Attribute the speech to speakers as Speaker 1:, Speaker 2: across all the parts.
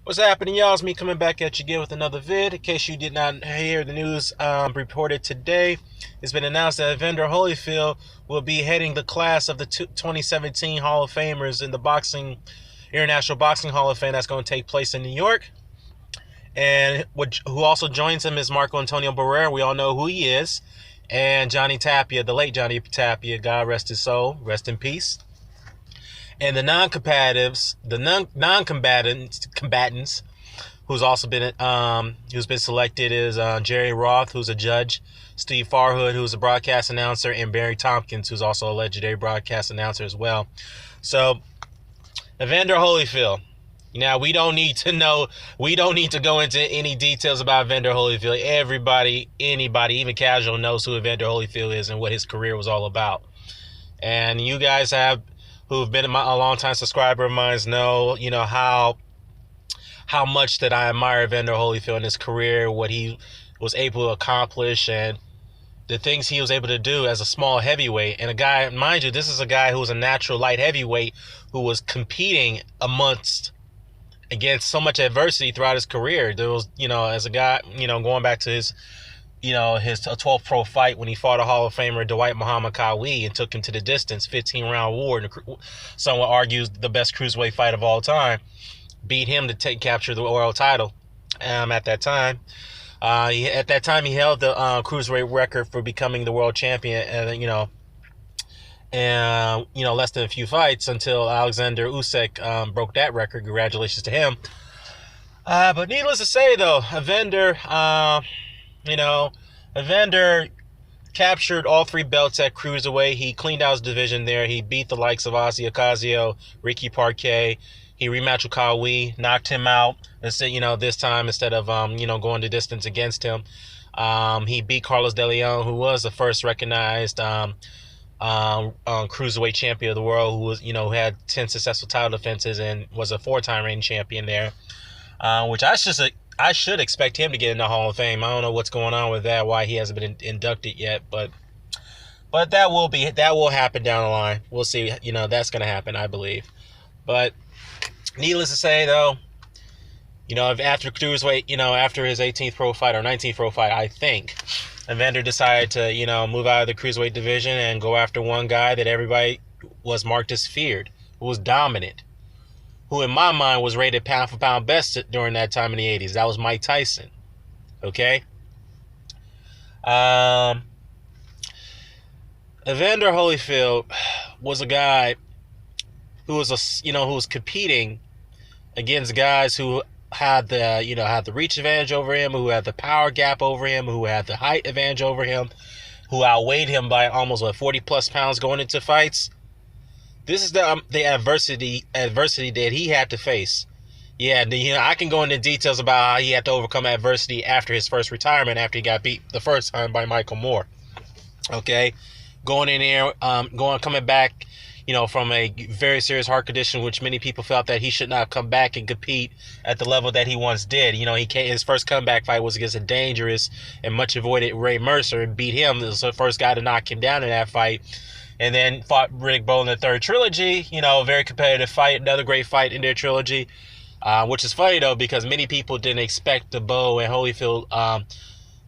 Speaker 1: What's happening, y'all? It's me coming back at you again with another vid. In case you did not hear the news reported today, it's been announced that Evander Holyfield will be heading the class of the 2017 Hall of Famers in the International Boxing Hall of Fame that's going to take place in New York. And who also joins him is Marco Antonio Barrera. We all know who he is. And Johnny Tapia, the late Johnny Tapia, God rest his soul, rest in peace. And the non-combatants, who's been selected is Jerry Roth, who's a judge, Steve Farhood, who's a broadcast announcer, and Barry Tompkins, who's also a legendary broadcast announcer as well. So, Evander Holyfield. Now, we don't need to go into any details about Evander Holyfield. Anybody, even casual, knows who Evander Holyfield is and what his career was all about. And you guys who've been a long-time subscriber of mine know, how much that I admire Evander Holyfield in his career, what he was able to accomplish, and the things he was able to do as a small heavyweight. And a guy, mind you, this is a guy who was a natural light heavyweight who was competing against so much adversity throughout his career. There was, as a guy, going back to his 12th pro fight when he fought a Hall of Famer, Dwight Muhammad Qawi, and took him to the distance, 15-round war, and someone argues the best cruiserweight fight of all time. Beat him to capture the world title. At that time, he held the cruiserweight record for becoming the world champion, less than a few fights until Alexander Usyk broke that record. Congratulations to him. But needless to say, though, Evander captured all three belts at cruiserweight. He cleaned out his division there. He beat the likes of Ozzy Ocasio, Ricky Parquet. He rematched with Qawi, knocked him out. This time instead of going the distance against him, he beat Carlos De Leon, who was the first recognized cruiserweight champion of the world, who had 10 successful title defenses and was a 4-time reigning champion there. Which I should expect him to get in the Hall of Fame. I don't know what's going on with that, why he hasn't been inducted yet, but that will happen down the line. We'll see. That's going to happen, I believe. But needless to say, though, after cruiserweight, after his 18th pro fight or 19th pro fight, I think Evander decided to, move out of the cruiserweight division and go after one guy that everybody was marked as feared, who was dominant, who in my mind was rated pound for pound best during that time in the 80s. That was Mike Tyson. Okay? Evander Holyfield was a guy who was competing against guys who had the reach advantage over him, who had the power gap over him, who had the height advantage over him, who outweighed him by almost 40 plus pounds going into fights. This is the adversity that he had to face. Yeah, I can go into details about how he had to overcome adversity after his first retirement, after he got beat the first time by Michael Moore. Okay, going in there, coming back, from a very serious heart condition, which many people felt that he should not come back and compete at the level that he once did. His first comeback fight was against a dangerous and much avoided Ray Mercer and beat him. It was the first guy to knock him down in that fight. And then fought Riddick Bowe in the third trilogy. A very competitive fight, another great fight in their trilogy. Which is funny, though, because many people didn't expect the Bowe and Holyfield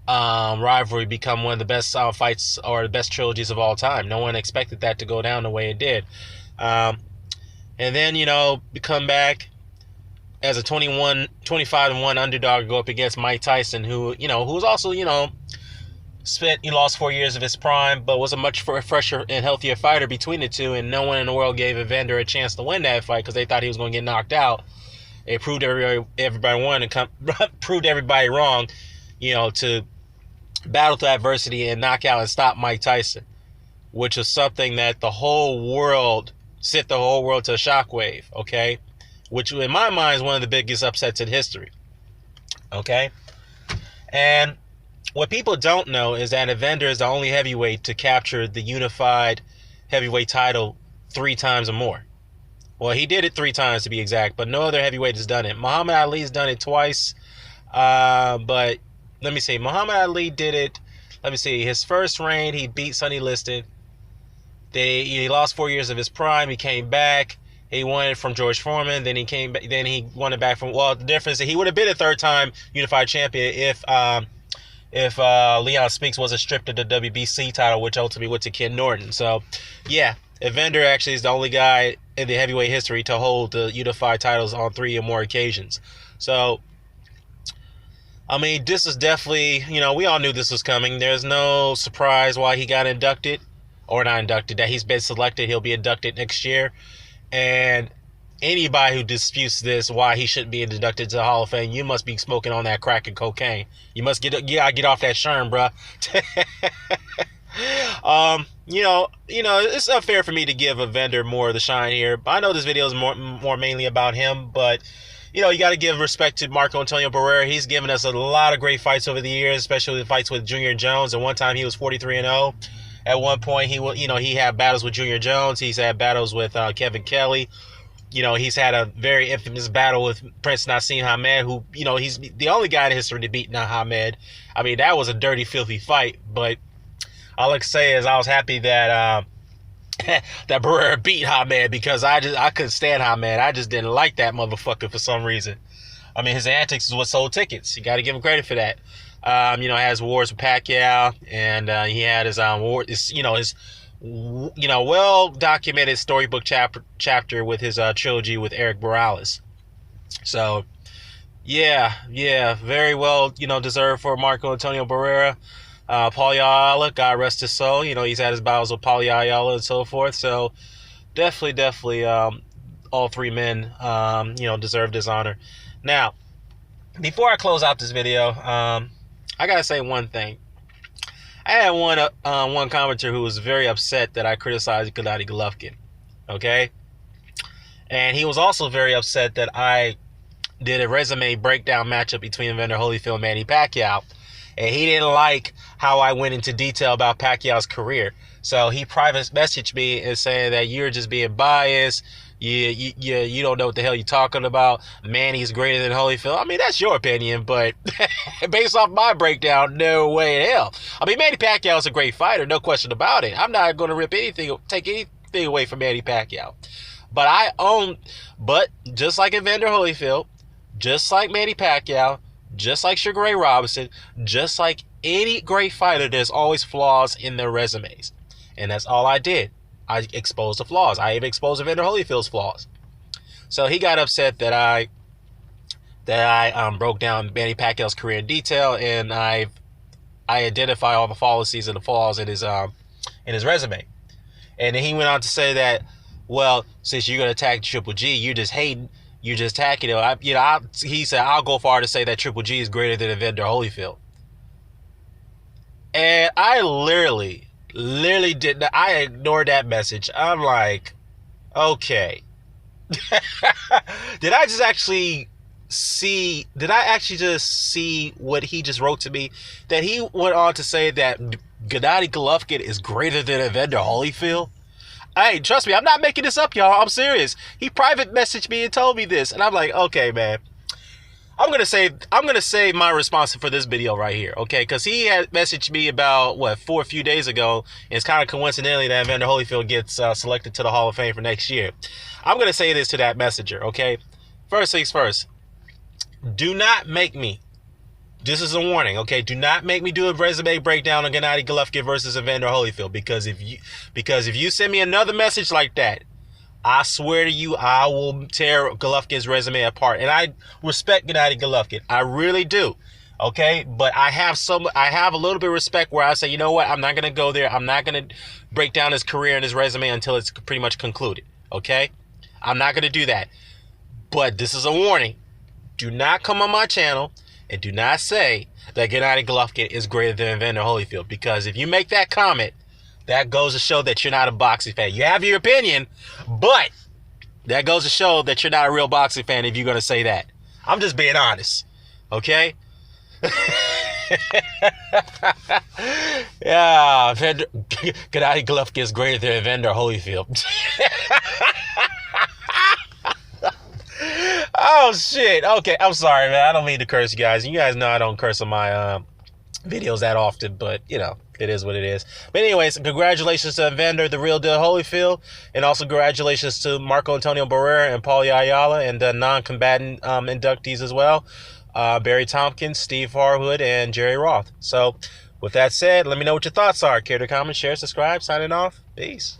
Speaker 1: rivalry become one of the best fights or the best trilogies of all time. No one expected that to go down the way it did. And then, come back as a 25-1 underdog, go up against Mike Tyson, who was also, he lost 4 years of his prime, but was a much fresher and healthier fighter between the two, and no one in the world gave Evander a chance to win that fight because they thought he was going to get knocked out. It proved everybody won and proved everybody wrong, to battle through adversity and knock out and stop Mike Tyson, which is something that the whole world sent the whole world to a shockwave, okay? Which in my mind is one of the biggest upsets in history, okay? And what people don't know is that Evander is the only heavyweight to capture the unified heavyweight title 3 times or more. Well, he did it 3 times to be exact, but no other heavyweight has done it. Muhammad Ali's done it twice, but let me see. Muhammad Ali did it. Let me see. His first reign, he beat Sonny Liston. He lost 4 years of his prime. He came back. He won it from George Foreman. Then he came back. Then he won it back from. Well, the difference is he would have been a third-time unified champion if Leon Spinks wasn't stripped of the WBC title, which ultimately went to Ken Norton. So, yeah, Evander actually is the only guy in the heavyweight history to hold the unified titles on 3 or more occasions. So, I mean, this is definitely, we all knew this was coming. There's no surprise why he got inducted, or not inducted, that he's been selected. He'll be inducted next year. And anybody who disputes this, why he shouldn't be inducted to the Hall of Fame, you must be smoking on that crack and cocaine. You gotta get off that Sherm, bruh. It's unfair for me to give Evander more of the shine here. But I know this video is more mainly about him, but you got to give respect to Marco Antonio Barrera. He's given us a lot of great fights over the years, especially the fights with Junior Jones. At one time, he was 43-0. At one point, he had battles with Junior Jones. He's had battles with Kevin Kelly. He's had a very infamous battle with Prince Nassim Hamed, who, he's the only guy in history to beat Hamed. I mean, that was a dirty, filthy fight. But all I can say is I was happy that that Barrera beat Hamed, because I couldn't stand Hamed. I just didn't like that motherfucker for some reason. I mean, his antics is what sold tickets. You got to give him credit for that. Has wars with Pacquiao, and he had his well-documented storybook chapter with his trilogy with Eric Morales. So, yeah, very well, deserved for Marco Antonio Barrera. Paul Ayala, God rest his soul. He's had his battles with Paul Ayala and so forth. So, definitely, all 3 men, deserve this honor. Now, before I close out this video, I gotta say one thing. I had one commenter who was very upset that I criticized Gennady Golovkin, okay? And he was also very upset that I did a resume breakdown matchup between Evander Holyfield and Manny Pacquiao, and he didn't like how I went into detail about Pacquiao's career. So he private messaged me and saying that you're just being biased. You don't know what the hell you're talking about. Manny's greater than Holyfield. I mean, that's your opinion, but based off my breakdown, no way in hell. I mean, Manny Pacquiao is a great fighter, no question about it. I'm not going to take anything away from Manny Pacquiao. But just like Evander Holyfield, just like Manny Pacquiao, just like Sugar Ray Robinson, just like any great fighter, there's always flaws in their resumes. And that's all I did. I exposed the flaws. I even exposed Evander Holyfield's flaws. So he got upset that I broke down Manny Pacquiao's career in detail, and I identify all the fallacies and the flaws in his resume. And then he went on to say that, well, since you're gonna attack Triple G, you're just hating, you're just attacking him. He said I'll go far to say that Triple G is greater than Evander Holyfield. And I literally did not. I ignored that message. I'm like, okay. Did I actually just see what he just wrote to me? That he went on to say that Gennady Golovkin is greater than Evander Holyfield? Hey, trust me, I'm not making this up, y'all. I'm serious. He private messaged me and told me this, and I'm like, okay, man. I'm gonna save my response for this video right here, okay? Because he had messaged me about a few days ago, and it's kind of coincidentally that Evander Holyfield gets selected to the Hall of Fame for next year. I'm gonna say this to that messenger, okay? First things first. Do not make me. This is a warning, okay? Do not make me do a resume breakdown on Gennady Golovkin versus Evander Holyfield, because if you send me another message like that, I swear to you, I will tear Golovkin's resume apart. And I respect Gennady Golovkin. I really do. Okay? But I have a little bit of respect where I say, you know what? I'm not going to go there. I'm not going to break down his career and his resume until it's pretty much concluded. Okay? I'm not going to do that. But this is a warning. Do not come on my channel and do not say that Gennady Golovkin is greater than Evander Holyfield. Because if you make that comment, that goes to show that you're not a boxing fan. You have your opinion, but that goes to show that you're not a real boxing fan if you're going to say that. I'm just being honest, okay? Yeah, Gennady Golovkin is greater than Evander Holyfield. Oh, shit. Okay, I'm sorry, man. I don't mean to curse you guys. You guys know I don't curse on my videos that often, but, It is what it is. But anyways, congratulations to Evander, the real deal Holyfield, and also congratulations to Marco Antonio Barrera and Paul Ayala and the non-combatant inductees as well. Barry Tompkins, Steve Harwood, and Jerry Roth. So with that said, let me know what your thoughts are. Care to comment, share, subscribe. Signing off. Peace.